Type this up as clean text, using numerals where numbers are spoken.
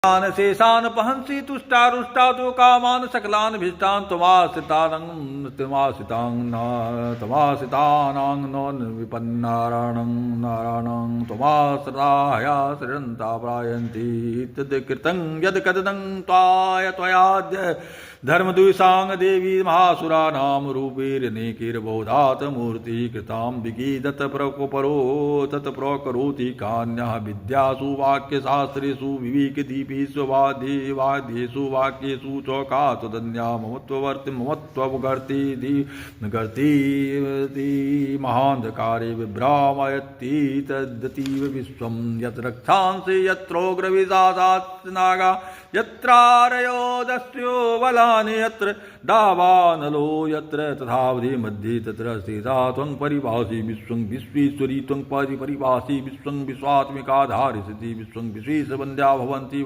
शेषान् पहंसि तुष्टारुष्टा तो कामान् सकलान् भीष्टान् त्वमाश्रितानां न विपन्नारायणं नारायणं त्वमाश्रिताया सृजन्ता प्रायन्ति तद्कृतं यद्कदनं त्वयाद्य धर्मद्विषां देवी महासुराणां रूपेरनेकैर्बोधात् मूर्तिकृतां विगीदत प्रकोपरो तत्प्रकरोति कान्यः विद्यासु वाक्यशास्त्रेषु विवेकदीपेषु वाद्येषु वाक्येषु चौकात्वदन्या ममत्ववर्तिममत्वगर्ति महान्धकारे विभ्रामयति तदतीव विश्वं यत्र रक्षांसि यत्रोग्रविशासात् नागा यत्रारयो दस्यो बलानि यत्र दावानलो यत्र तथावधि मध्ये तत्र स्थिता त्वं परिभासि विश्वं विश्वेश्वरी त्वं परिभासि विश्वं विश्वात्मिकाधारि सति विश्वं विश्वेशवन्द्या भवन्ति